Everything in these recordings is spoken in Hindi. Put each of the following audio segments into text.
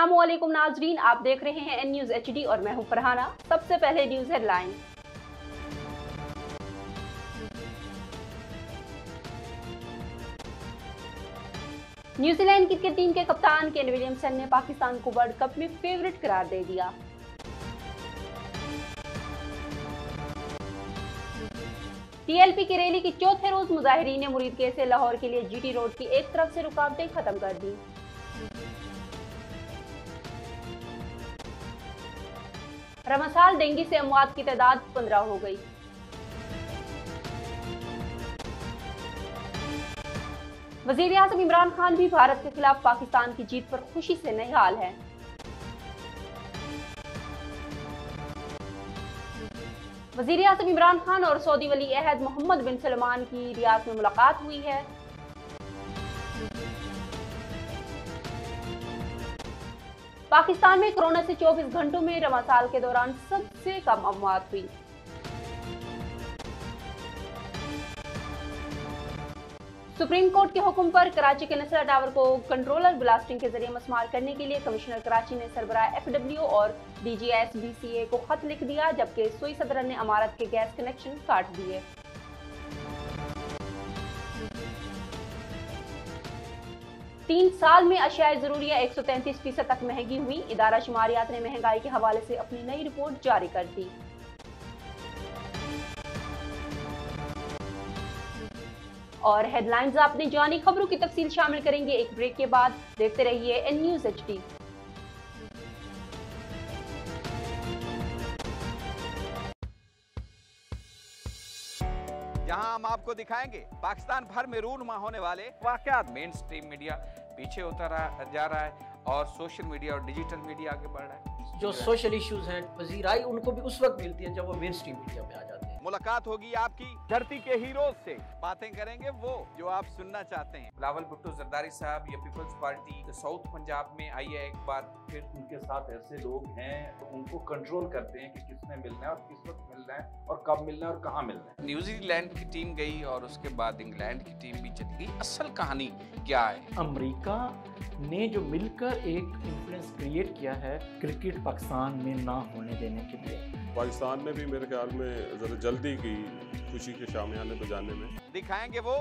अस्सलामुअलैकुम नाजरीन, आप देख रहे हैं एन न्यूज़ HD और मैं हूं फरहाना। सबसे पहले news headline. New Zealand cricket team के कप्तान केन विलियमसन ने पाकिस्तान को वर्ल्ड कप में फेवरेट करार दे दिया। TLP की रैली की चौथे रोज मुजाहिरीन ने मुरीदके से लाहौर के लिए GT रोड की एक तरफ से रुकावटें खत्म कर दी। रमसाल डेंगू से अमवात की तादाद 15 हो गई। वजीर आज़म इमरान खान भी भारत के खिलाफ पाकिस्तान की जीत पर खुशी से निहाल है। वजीर आज़म इमरान खान और सऊदी वली अहद मोहम्मद बिन सलमान की रियाद में मुलाकात हुई है। पाकिस्तान में कोरोना से 24 घंटों में रमज़ान साल के दौरान सबसे कम अमवात हुई। सुप्रीम कोर्ट के हुक्म पर कराची के नसरा टावर को कंट्रोलर ब्लास्टिंग के जरिए मस्मार करने के लिए कमिश्नर कराची ने सरबराह FW और DGSBCA को खत लिख दिया, जबकि सुई सदर ने इमारत के गैस कनेक्शन काट दिए। तीन साल में अशियाए ज़रूरिया 133% तक महंगी हुई। इदारा शुमारियात ने महंगाई के हवाले से अपनी नई रिपोर्ट जारी कर दी। और हेडलाइंस आपने जानी, खबरों की तफसील शामिल करेंगे एक ब्रेक के बाद। देखते रहिए एन न्यूज़ HD। जहां हम आपको दिखाएंगे पाकिस्तान भर में रूनुमा होने वाले वाकयात। मेन स्ट्रीम मीडिया पीछे होता जा रहा है और सोशल मीडिया और डिजिटल मीडिया आगे बढ़ रहा है। जो सोशल इश्यूज हैं वज़ीराई उनको भी उस वक्त मिलती है जब वो मेन स्ट्रीम मीडिया में आ जाते हैं। मुलाकात होगी आपकी धरती के हीरोज से, बातें करेंगे वो जो आप सुनना चाहते हैं। बिलावल भुट्टो जरदारी साहब या पीपल्स पार्टी साउथ पंजाब में आई है एक बार फिर। उनके साथ ऐसे लोग हैं तो उनको कंट्रोल करते हैं कि किसने मिलना है और किस वक्त मिलना है और कब मिलना है और कहाँ मिलना है। न्यूजीलैंड की टीम गई और उसके बाद इंग्लैंड की टीम भी चली गई। असल कहानी क्या है? अमेरिका ने जो मिलकर एक इन्फ्लुएंस क्रिएट किया है क्रिकेट पाकिस्तान में ना होने देने के लिए। पाकिस्तान ने भी मेरे ख्याल में जरा जल्दी की खुशी के शामियाने बजाने में। दिखाएंगे वो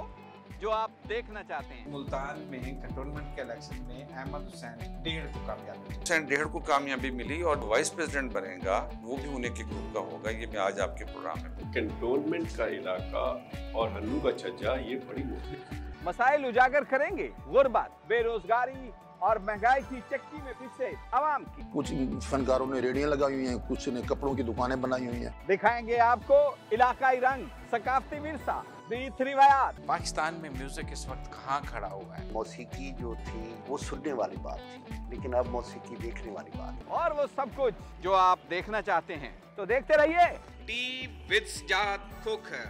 जो आप देखना चाहते हैं। मुल्तान में कंटोनमेंट के इलेक्शन में अहमद हुसैन 1.5 को कामयाबी मिली और वाइस प्रेसिडेंट बनेगा वो भी उन्हीं के ग्रुप का होगा। ये मैं आज आपके प्रोग्राम में कंटोनमेंट का इलाका और हन्नू का छज्जा ये बड़ी मुख्तलिफ मसाइल उजागर करेंगे। गुर्बत, बेरोजगारी और महंगाई की चक्की में पिसे आवाम की। कुछ फनकारों ने रेडियां लगाई हुई हैं, कुछ ने कपड़ों की दुकानें बनाई हुई हैं। दिखाएंगे आपको इलाकाई रंग, सकाफती विरसा, रीत रिवायात। पाकिस्तान में म्यूजिक इस वक्त कहाँ खड़ा हुआ है? मौसीकी जो थी वो सुनने वाली बात थी, लेकिन अब मौसीकी देखने वाली बात है। और वो सब कुछ जो आप देखना चाहते हैं तो देखते रहिए टी विद सजाद खोखर।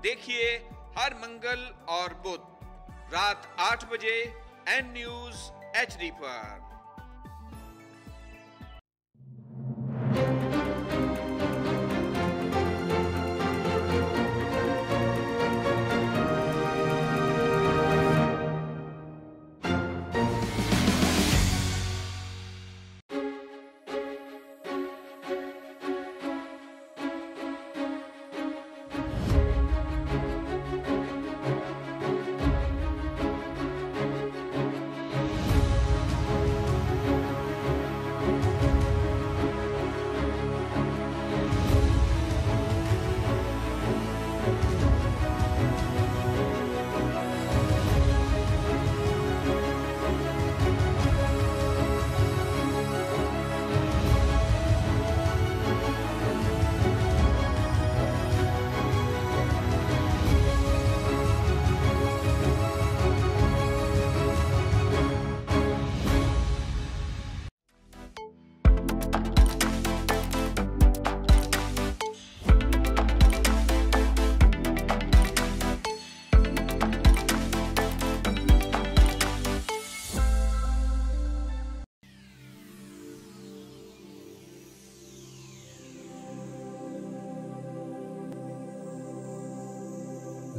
देखिए हर मंगल और बुध रात 8 बजे एन न्यूज़ HD पर।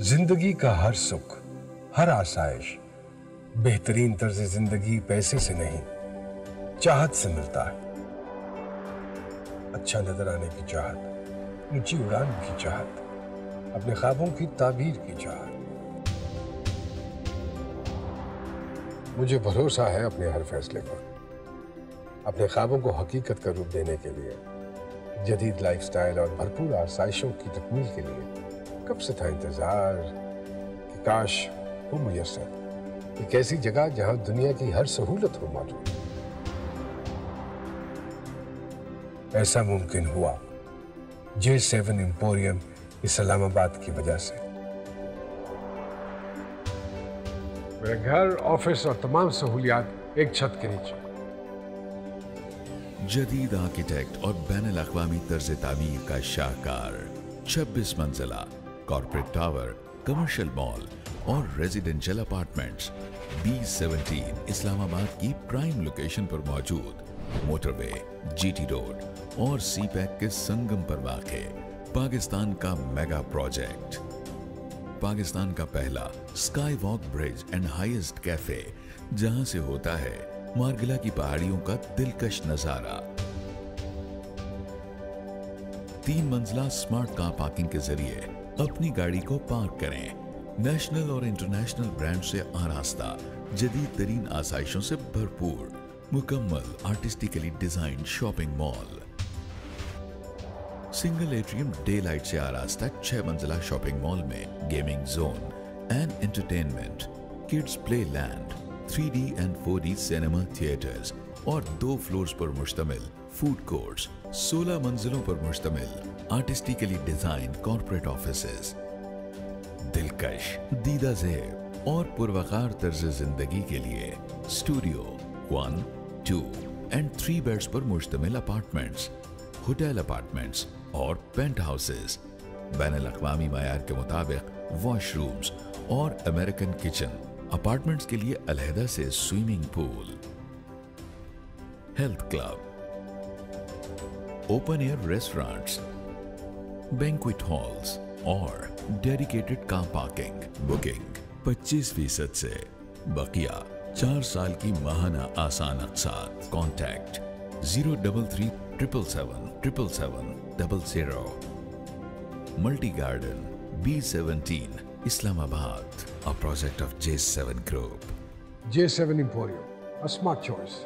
जिंदगी का हर सुख, हर आसाइश बेहतरीन तर्ज जिंदगी पैसे से नहीं, चाहत से मिलता है। अच्छा नजर आने की चाहत, ऊंची उड़ान की चाहत, अपने ख्वाबों की ताबीर की चाहत। मुझे भरोसा है अपने हर फैसले पर। अपने ख्वाबों को हकीकत का रूप देने के लिए, जदीद लाइफस्टाइल और भरपूर आसाइशों की तकमील के लिए कब से था इंतजार कि काश हो मुयस्सर एक ऐसी जगह जहां दुनिया की हर सहूलत हो मौजूद। ऐसा मुमकिन हुआ J7 एम्पोरियम इस्लामाबाद की वजह से। मेरे घर, ऑफिस और तमाम सहूलियात एक छत के नीचे। जदीद आर्किटेक्ट और बैनुल अक़वामी तर्ज तामीर का शाहकार 26 मंजिला कॉर्पोरेट टावर, कमर्शियल मॉल और रेजिडेंशियल अपार्टमेंट्स B17 इस्लामाबाद की प्राइम लोकेशन पर मौजूद, मोटरवे, GT रोड और CPEC के संगम पर वाक़े पाकिस्तान का मेगा प्रोजेक्ट। पाकिस्तान का पहला sky walk bridge and highest cafe, जहां से होता है मार्गिला की पहाड़ियों का दिलकश नजारा। 3 मंजिला स्मार्ट कार पार्किंग के जरिए अपनी गाड़ी को पार्क करें। नेशनल और इंटरनेशनल ब्रांड से आरास्ता, जदीद तरीन आसाइशों से भरपूर मुकम्मल artistically design shopping mall. Single atrium day light से आरास्ता 6 मंजिला शॉपिंग मॉल में gaming zone and entertainment, kids play land, 3D and 4D cinema theatres और 2 फ्लोर्स पर मुश्तमिल फूड कोर्ट्स, 16 मंजिलों पर मुश्तमिल आर्टिस्टिकली डिजाइन कॉर्पोरेट ऑफिसेज। दिलकश, दीदा ज़ेब और पुरवकार तर्ज जिंदगी के लिए स्टूडियो 1, 2 एंड 3 बेड्स पर मुश्तमिल अपार्टमेंट्स, होटल अपार्टमेंट्स और पेंट हाउसेज, बैनुल अक़वामी मयार के मुताबिक वॉशरूम्स और अमेरिकन किचन, अपार्टमेंट्स के लिए अलहदा से swimming pool, health club, open air restaurants, banquet halls और डेडिकेटेड कार पार्किंग। बुकिंग 25% से, बकिया 4 साल की माहाना आसान अक़सात। Contact 033 777 777 00। Multi garden B17 Islamabad, a project of J7 Group. J7 Emporium, a smart choice.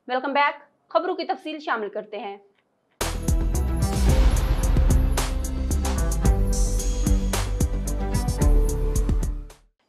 Welcome back. खबरों की तफसील शामिल करते हैं।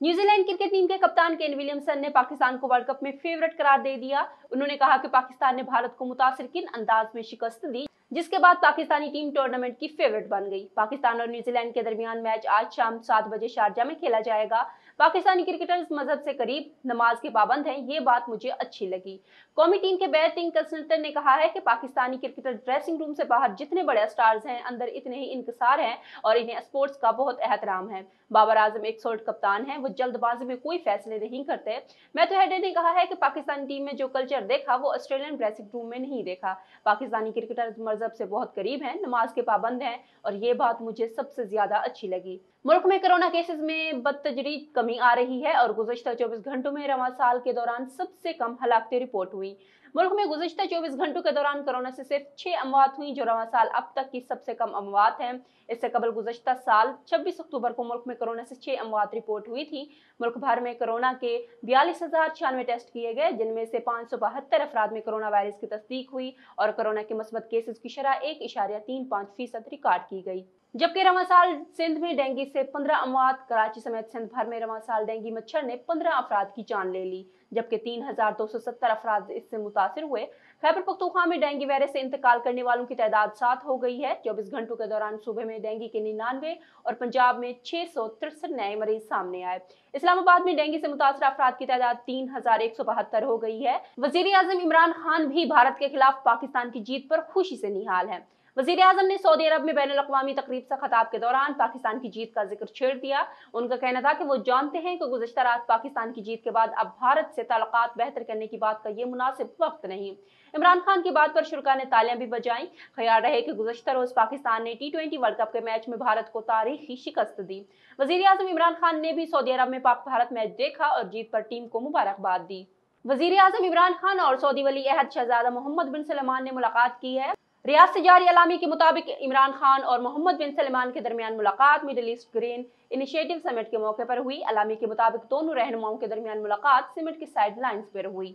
न्यूजीलैंड क्रिकेट टीम के कप्तान केन विलियमसन ने पाकिस्तान को वर्ल्ड कप में फेवरेट करार दे दिया। उन्होंने कहा कि पाकिस्तान ने भारत को मुतासिरकिन अंदाज में शिकस्त दी, जिसके बाद पाकिस्तानी टीम टूर्नामेंट की फेवरेट बन गई। पाकिस्तान और न्यूजीलैंड के दरमियान मैच आज शाम 7 बजे शारजा में खेला जाएगा। पाकिस्तानी क्रिकेटर्स मजहब से करीब, नमाज के पाबंद हैं, ये बात मुझे अच्छी लगी। कौमी टीम के बैटिंग कंसल्टेंट ने कहा है कि पाकिस्तानी क्रिकेटर ड्रेसिंग रूम से बाहर जितने बड़े स्टार्स हैं, अंदर इतने ही इनकसार हैं और इन्हें स्पोर्ट्स का बहुत एहतराम है। बाबर आजम एक सोल्ड कप्तान है, वो जल्दबाजी में कोई फैसले नहीं करते। मैथ्यू हेडे ने कहा है कि पाकिस्तानी टीम में जो कल्चर देखा वो ऑस्ट्रेलियन ड्रेसिंग रूम में नहीं देखा। पाकिस्तानी क्रिकेटर्स मजहब से बहुत करीब हैं, नमाज के पाबंद हैं और ये बात मुझे सबसे ज्यादा अच्छी लगी। मुल्क में कोरोना केसेस में बदतदरीज कमी आ रही है और गुज़श्ता 24 घंटों में रवां साल के दौरान सबसे कम हलाकतें रिपोर्ट हुई। मुल्क में गुज़श्ता 24 घंटों के दौरान कोरोना से सिर्फ 6 अमवात हुई, जो रवां साल अब तक की सबसे कम अमवात हैं। इससे कबल गुज़श्ता साल 26 अक्टूबर को मुल्क में कोरोना से 6 अमवात रिपोर्ट हुई थी। मुल्क भर में कोरोना के 42,096 टेस्ट किए गए, जिनमें से 572 अफराद में कोरोना वायरस की तस्दीक हुई और कोरोना के मुस्बत केसेस की शरह 1.35% रिकॉर्ड की गई। जबकि रवां साल सिंध में डेंगू से 15 अमवात, कराची समेत सिंध भर में रवां साल डेंगू मच्छर ने 15 अफराद की जान ले ली, जबकि 3,270 अफराद इससे मुतासिर हुए। खैबर पख्तूनख्वा में डेंगू वायरस से इंतकाल करने वालों की तादाद 7 हो गई है। 24 घंटों के दौरान सूबे में डेंगू के 99 और पंजाब में 663 नए मरीज सामने आए। इस्लामाबाद में डेंगू से मुतासर अफराद की तादाद 3,172 हो गई है। वजीर आजम इमरान खान भी भारत के खिलाफ पाकिस्तान की जीत पर खुशी से निहाल है। वजीर आजम ने सऊदी अरब में बैनुल अक़वामी तकरीब से खिताब के दौरान पाकिस्तान की जीत का जिक्र छेड़ दिया। उनका कहना था कि वो जानते हैं कि गुज़श्ता रात पाकिस्तान की जीत के बाद अब भारत से ताल्लुकात बेहतर करने की बात का ये मुनासिब वक्त नहीं। इमरान खान की बात पर शुरा ने तालियां भी बजाई। ख्याल रहे कि गुज़श्ता रोज पाकिस्तान ने T20 वर्ल्ड कप के मैच में भारत को तारीखी शिकस्त दी। वजीर आजम इमरान खान ने भी सऊदी अरब में पाक भारत मैच देखा और जीत पर टीम को मुबारकबाद दी। वजीर आजम इमरान खान और सऊदी वली अहद शहजादा मोहम्मद बिन सलमान ने मुलाकात की है। रियाद से जारी अलामी के मुताबिक इमरान खान और मोहम्मद बिन सलमान के दरमियान मुलाकात middle east green initiative summit के मौके पर हुई। अलामी के मुताबिक दोनों रहनुमाओं के दरमियान मुलाकात समिट की साइडलाइंस पर हुई।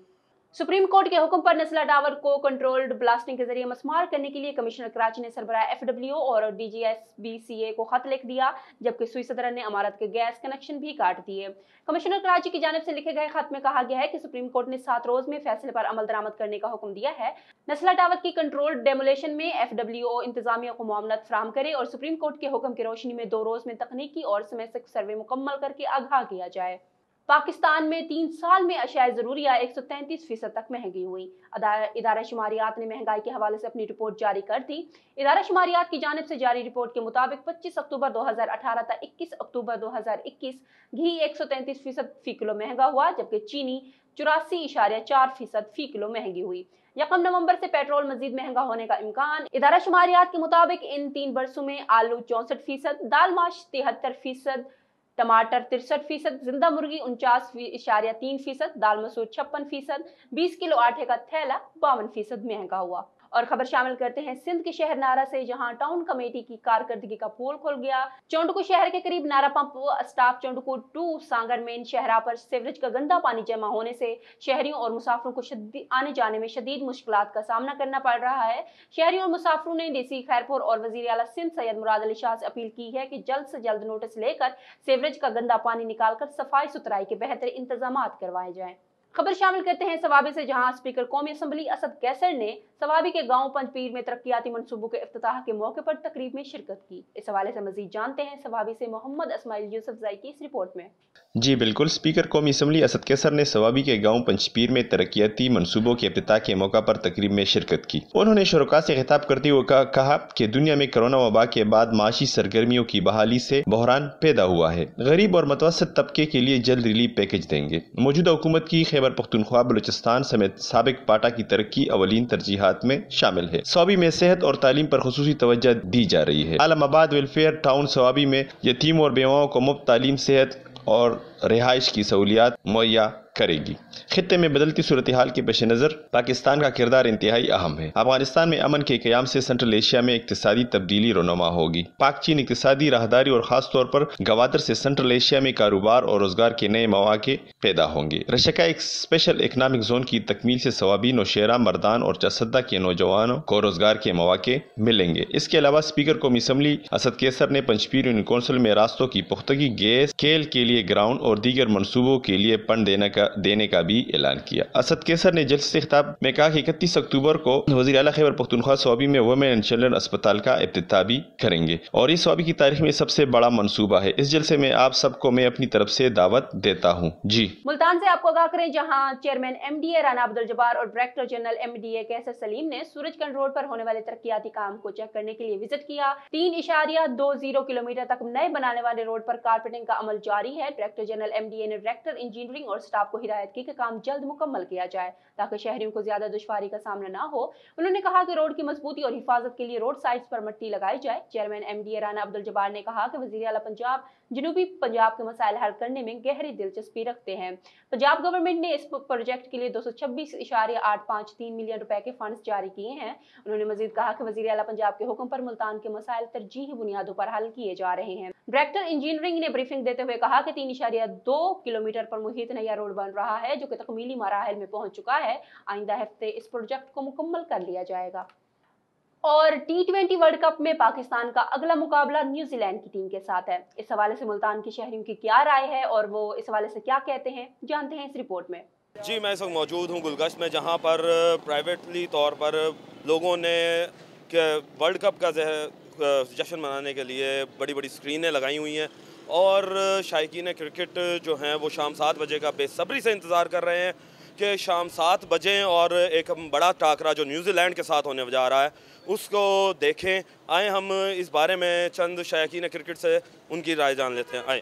सुप्रीम कोर्ट के हुक्म पर नस्ला टावर को कंट्रोल्ड ब्लास्टिंग के जरिए मस्मार करने के लिए कमिश्नर कराची ने सरबराह FW और DGSBCA को खत लिख दिया, जबकि सुई सदर ने अमारत के गैस कनेक्शन भी काट दिए। कमिश्नर कराची की जानिब से लिखे गए खत में कहा गया है कि सुप्रीम कोर्ट ने 7 रोज में फैसले पर अमल दरामद करने का हुक्म दिया है। नस्ला टावर की कंट्रोल्ड डेमोलेशन में FWO इंतजामिया को मामलत फराहम करे और सुप्रीम कोर्ट के हुक्म की रोशनी में 2 रोज में तकनीकी और समयस्क सर्वे मुकम्मल करके आगाह किया जाए। पाकिस्तान में 3 साल में अशिया ज़रूरिया 133% तक महंगी हुई। इदारा शुमारियात ने महंगाई के हवाले से अपनी रिपोर्ट जारी कर दी। इदारा शुमारियात की जानिब से जारी रिपोर्ट के मुताबिक 25 अक्टूबर 2018 तक 21 अक्टूबर 2021 घी 133% फी किलो महंगा हुआ, जबकि चीनी 84.4% फी किलो महंगी हुई। 1 नवंबर से पेट्रोल मजीद महंगा होने का इम्कान। इदारा शुमारियात के मुताबिक इन 3 बरसों में आलू 64%, दाल माश 73%, टमाटर 63%, जिंदा मुर्गी 49.3%, दाल मसूर 56%, 20 किलो आटे का थैला 52% महंगा हुआ। और खबर शामिल करते हैं सिंध के शहर नारा से, जहां टाउन कमेटी की कारकर्दगी का पोल खुल गया। चौंडकू शहर के करीब नारा पंप स्टाफ चौंडकू 2 सांगर मेन शहरा पर सीवरेज का गंदा पानी जमा होने से शहरियों और मुसाफिरों को आने जाने में शदीद मुश्किलात का सामना करना पड़ रहा है। शहरियों और मुसाफिरों ने DC खैरपुर और वजीर आला सिंध सैयद मुराद अली शाह से अपील की है कि जल्द से जल्द नोटिस लेकर सीवरेज का गंदा पानी निकालकर सफाई सुथराई के बेहतर इंतजाम करवाए जाएं। खबर शामिल करते हैं सवाबी से, जहां स्पीकर कौमी असम्बली असद कैसर ने सवाबी के गांव पंजपीर में तरक्याती मनसूबों के इफ्तिताह के मौके पर तकरीब में शिरकत की। इस हवाले से मजीद जानते हैं सवाबी से मोहम्मद इस्माइल यूसुफजई की इस रिपोर्ट में। जी बिल्कुल, स्पीकर कौमी असम्बली असद कैसर ने सवाबी के गांव पंजपीर में तरक्याती मनसूबों के इफ्तिताह के मौका पर तकरीब में शिरकत की। उन्होंने शुरका से खिताब करते हुए कहा कि दुनिया में कोरोना वबा के बाद माशी सरगर्मियों की बहाली से बहरान पैदा हुआ है। गरीब और मुतवस्सित तबके के लिए जल्द रिलीफ पैकेज देंगे। मौजूदा हुकूमत की खैबर पख्तूनख्वा बलूचिस्तान समेत साबिक पाटा की तरक्की अवलीन तरजीहात में शामिल है। सवाबी में सेहत और तालीम पर खुसूसी तवज्जो दी जा रही है। आलमाबाद वेलफेयर टाउन सवाबी में यतीम और बेवाओं को मुफ्त तालीम, सेहत और रिहाइश की सहूलियात मुहैया करेगी। खित्ते में बदलती सूरत हाल के पेश नज़र पाकिस्तान का किरदार इंतहाई अहम है। अफगानिस्तान में अमन के क़याम से सेंट्रल एशिया में इक्तिसादी तब्दीली रोनुमा होगी। पाक चीन इक्तिसादी राहदारी और ख़ास तौर पर गवादर से सेंट्रल एशिया में कारोबार और रोजगार के नए मौके पैदा होंगे। रशिया एक स्पेशल इकनॉमिक जोन की तकमील से सवाबी, नौशेरा, मर्दान और जसदा के नौजवानों को रोजगार के मौके मिलेंगे। इसके अलावा स्पीकर कौमी असम्बली असद कैसर ने पंजपीर यूनियन कौंसिल में रास्तों की पुख्तगी, गैस केल के लिए ग्राउंड और दीगर मनसूबों के लिए फंड देने का भी ऐलान किया। असद कैसर ने जल्द से खिताब में कहा कि 31 अक्टूबर को वज़ीर आला खैबर पख्तूनख्वा सवाबी में वुमेन एंड चिल्ड्रन अस्पताल का इफ्तिताह भी करेंगे और इस सवाबी की तारीख में सबसे बड़ा मंसूबा है। इस जलसे में आप सबको मैं अपनी तरफ से दावत देता हूँ। जी मुल्तान से आपको आगाह करें, जहाँ चेयरमैन MDA राना अब्दुल जब्बार और डायरेक्टर जनरल MDA कैसर सलीम ने सूरजकंड रोड पर होने वाले तरक्याती काम को चेक करने के लिए विजिट किया। 3.20 किलोमीटर तक नए बनाने वाले रोड पर कारपेटिंग का अमल जारी है। डायरेक्टर जनरल MDA ने डायरेक्टर इंजीनियरिंग और स्टाफ को हिदायत की कि काम जल्द मुकम्मल किया जाए ताकि शहरियों को ज्यादा दुश्वारी का सामना ना हो। उन्होंने कहा कि रोड की मजबूती और हिफाजत के लिए रोड साइड्स पर मट्टी लगाई जाए। चेयरमैन MDA राना अब्दुल जब्बार ने कहा कि वज़ीर आला पंजाब जनूबी पंजाब के मसाइल हल करने में गहरी दिलचस्पी रखते हैं। पंजाब गवर्नमेंट ने इस प्रोजेक्ट के लिए 226.853 मिलियन रुपए के फंड्स जारी किए हैं। उन्होंने मजीद कहा कि वज़ीर आला पंजाब के हुक्म पर मुल्तान के मसाइल तरजीही बुनियादों पर हल किए जा रहे हैं। डायरेक्टर इंजीनियरिंग ने ब्रीफिंग देते हुए कहा कि 3.2 किलोमीटर पर मुहित नया रोड बन रहा है जो कि तकमीली मराहिल में पहुंच चुका है। आइंदा हफ्ते इस प्रोजेक्ट को मुकम्मल कर लिया जाएगा। और T20 वर्ल्ड कप में पाकिस्तान का अगला मुकाबला न्यूजीलैंड की टीम के साथ है। इस हवाले से मुल्तान के शहरियों की क्या राय है और वो इस हवाले से क्या कहते हैं, जानते हैं इस रिपोर्ट में। जी मैं इस वक्त मौजूद हूँ गुलगश्त में, जहाँ पर प्राइवेटली तौर पर लोगों ने वर्ल्ड कप का जश्न मनाने के लिए बड़ी बड़ी स्क्रीनें लगाई हुई हैं और शायकीन क्रिकेट जो हैं वो शाम 7 बजे का बेसब्री से इंतज़ार कर रहे हैं कि शाम 7 बजे और एक बड़ा टाकरा जो न्यूजीलैंड के साथ होने जा रहा है उसको देखें। आए हम इस बारे में चंद शायकीन क्रिकेट से उनकी राय जान लेते हैं। आए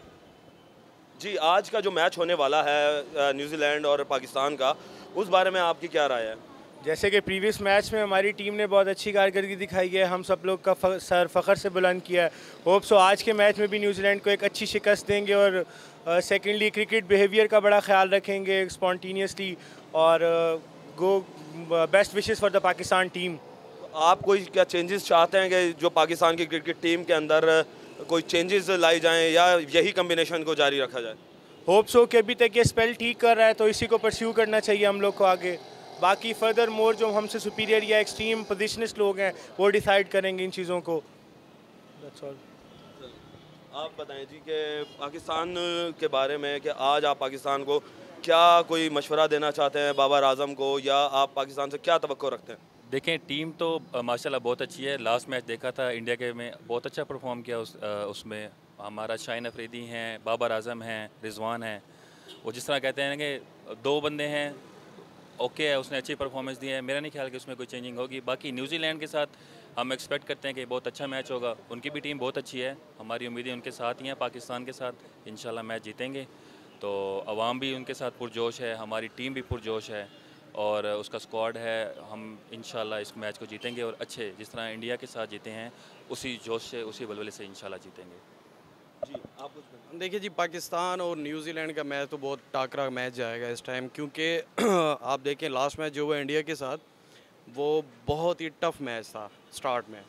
जी, आज का जो मैच होने वाला है न्यूजीलैंड और पाकिस्तान का, उस बारे में आपकी क्या राय है? जैसे कि प्रीवियस मैच में हमारी टीम ने बहुत अच्छी कारकर्दगी दिखाई है, हम सब लोग का सर फ़ख्र से बुलंद किया है। होप सो आज के मैच में भी न्यूजीलैंड को एक अच्छी शिकस्त देंगे और सेकेंडली क्रिकेट बिहेवियर का बड़ा ख्याल रखेंगे स्पॉन्टेनियसली और go best wishes for the Pakistan team. आप कोई क्या चेंजेस चाहते हैं कि जो पाकिस्तान की क्रिकेट टीम के अंदर कोई चेंजेस लाई जाएं या यही कम्बिनेशन को जारी रखा जाए? होप सो कि अभी तक ये स्पेल ठीक कर रहा है तो इसी को परस्यू करना चाहिए हम लोग को आगे। बाकी फर्दर मोर जो हमसे सुपीरियर या एक्सट्रीम पोजिशनिस्ट लोग हैं वो डिसाइड करेंगे इन चीज़ों को। That's all. आप बताएं जी कि पाकिस्तान के बारे में कि आज आप पाकिस्तान को क्या कोई मशवरा देना चाहते हैं बाबर आजम को, या आप पाकिस्तान से क्या तवक्को रखते हैं? देखें टीम तो माशाल्लाह बहुत अच्छी है। लास्ट मैच देखा था इंडिया के में बहुत अच्छा परफॉर्म किया उसमें हमारा शाहीन अफरीदी हैं, बाबर आजम हैं, रिजवान हैं। वो जिस तरह कहते हैं कि दो बंदे हैं ओके है, उसने अच्छी परफॉर्मेंस दी है। मेरा नहीं ख्याल कि उसमें कोई चेंजिंग होगी। बाकी न्यूजीलैंड के साथ हम एक्सपेक्ट करते हैं कि बहुत अच्छा मैच होगा। उनकी भी टीम बहुत अच्छी है, हमारी उम्मीदें उनके साथ ही हैं पाकिस्तान के साथ। इंशाल्लाह मैच जीतेंगे तो अवाम भी उनके साथ पुरजोश है, हमारी टीम भी पुरजोश है और उसका स्क्वाड है। हम इंशाल्लाह इस मैच को जीतेंगे और अच्छे जिस तरह इंडिया के साथ जीते हैं उसी जोश से उसी बलबले से इंशाल्लाह जीतेंगे। जी आप कुछ देखिए जी, पाकिस्तान और न्यूजीलैंड का मैच तो बहुत टाकरा मैच जाएगा इस टाइम, क्योंकि आप देखें लास्ट मैच जो हुआ इंडिया के साथ वो बहुत ही टफ मैच था स्टार्ट में,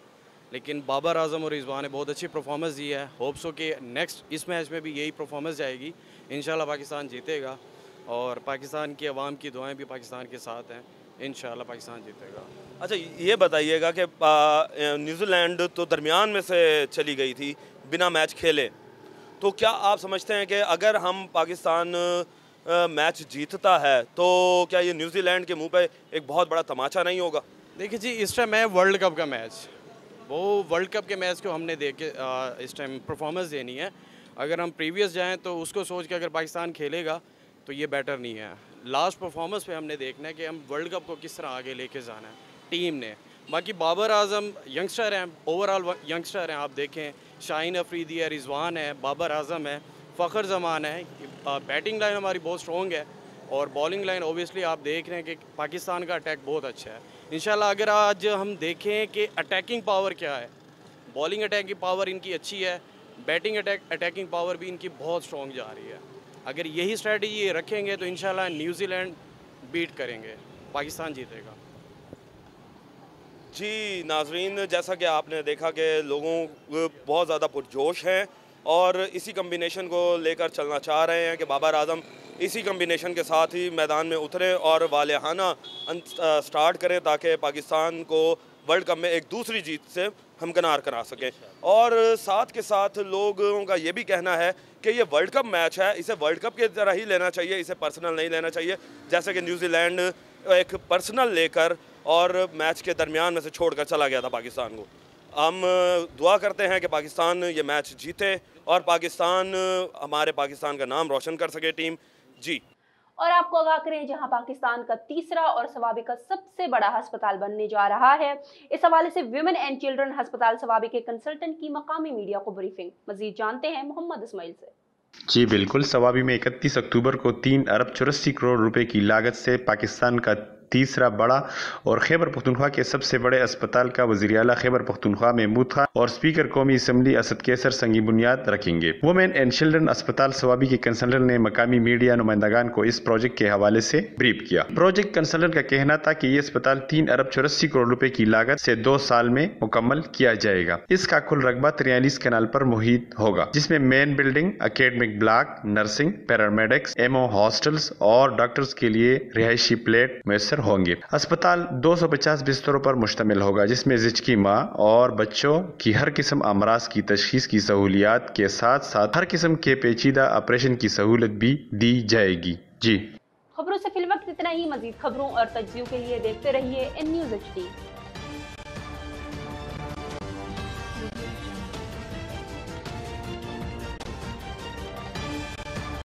लेकिन बाबर आजम और रिजवान ने बहुत अच्छी परफॉर्मेंस दी है। होप सो कि नेक्स्ट इस मैच में भी यही परफॉर्मेंस जाएगी, इंशाल्लाह पाकिस्तान जीतेगा और पाकिस्तान की आवाम की दुआएं भी पाकिस्तान के साथ हैं, इंशाल्लाह पाकिस्तान जीतेगा। अच्छा ये बताइएगा कि न्यूजीलैंड तो दरमियान में से चली गई थी बिना मैच खेले, तो क्या आप समझते हैं कि अगर हम पाकिस्तान मैच जीतता है तो क्या ये न्यूजीलैंड के मुंह पे एक बहुत बड़ा तमाचा नहीं होगा? देखिए जी, इस टाइम है वर्ल्ड कप का मैच, वो वर्ल्ड कप के मैच को हमने देख के इस टाइम परफॉर्मेंस देनी है। अगर हम प्रीवियस जाएं तो उसको सोच के अगर पाकिस्तान खेलेगा तो ये बेटर नहीं है। लास्ट परफॉर्मेंस पे हमने देखना है कि हम वर्ल्ड कप को किस तरह आगे लेके जाना है टीम ने। बाकी बाबर आजम यंगस्टर हैं, ओवरऑल यंगस्टर हैं। आप देखें शाहीन अफरीदी है, रिजवान है, बाबर आजम है, फ़ख्र जमान है। बैटिंग लाइन हमारी बहुत स्ट्रॉन्ग है और बॉलिंग लाइन ओबियसली आप देख रहे हैं कि पाकिस्तान का अटैक बहुत अच्छा है। इंशाल्लाह अगर आज हम देखें कि अटैकिंग पावर क्या है, बॉलिंग अटैकिंग पावर इनकी अच्छी है, बैटिंग अटैकिंग पावर भी इनकी बहुत स्ट्रॉन्ग जा रही है। अगर यही स्ट्रेटजी रखेंगे तो इंशाल्लाह न्यूजीलैंड बीट करेंगे, पाकिस्तान जीतेगा। जी नाजरीन, जैसा कि आपने देखा कि लोगों बहुत ज़्यादा पुरजोश हैं और इसी कम्बिनेशन को लेकर चलना चाह रहे हैं कि बाबर आजम इसी कम्बिनेशन के साथ ही मैदान में उतरें और वालिहाना स्टार्ट करें ताकि पाकिस्तान को वर्ल्ड कप में एक दूसरी जीत से हमकिनार करा सकें। और साथ के साथ लोगों का ये भी कहना है कि ये वर्ल्ड कप मैच है, इसे वर्ल्ड कप की तरह ही लेना चाहिए, इसे पर्सनल नहीं लेना चाहिए, जैसे कि न्यूजीलैंड एक पर्सनल लेकर और मैच के दरमियान में से छोड़कर चला गया था पाकिस्तान को। हम दुआ करते हैं कि पाकिस्तान ये मैच जीते और हमारे पाकिस्तान का नाम रोशन कर सके टीम। जी और आपको आगाह करें, जहां पाकिस्तान का तीसरा और सवाबी का सबसे बड़ा अस्पताल बनने जा रहा है, इस हवाले से विमेन एंड चिल्ड्रन अस्पताल सवाबी के कंसल्टेंट की मकामी मीडिया को ब्रीफिंग। मजीद जानते हैं मोहम्मद इस्माइल से। जी बिल्कुल, सवाबी में 31 अक्टूबर को 3 अरब 84 करोड़ रुपए की लागत से पाकिस्तान का तीसरा बड़ा और खैबर पख्तूनख्वा के सबसे बड़े अस्पताल का वज़ीर आला खैबर पख्तूनख्वा महमूद खान और स्पीकर कौमी असम्बली असद कैसर संगी बुनियाद रखेंगे। वुमेन एंड चिल्ड्रन अस्पताल सवाबी के कंसल्टेंट ने मकामी मीडिया नुमाइंदगान को इस प्रोजेक्ट के हवाले से ब्रीफ किया। प्रोजेक्ट कंसल्टेंट का कहना था कि ये अस्पताल 3 अरब 84 करोड़ रुपए की लागत से 2 साल में मुकम्मल किया जाएगा। इसका कुल रकबा 43 कनाल पर मुहित होगा, जिसमें main building, academic block, nursing, paramedics, MO hostels और डॉक्टर्स के लिए रिहायशी फ्लैट मैसर होंगे। अस्पताल 250 बिस्तरों पर मुश्तमिल होगा, जिसमें ज़िचकी माँ और बच्चों की हर किस्म अमराज की तशखीस की सहूलियात के साथ साथ हर किस्म के पेचीदा ऑपरेशन की सहूलत भी दी जाएगी। जी खबरों से फिलवक्त इतना ही। मजीद खबरों और तज्जियों के लिए देखते रहिए IN News HD।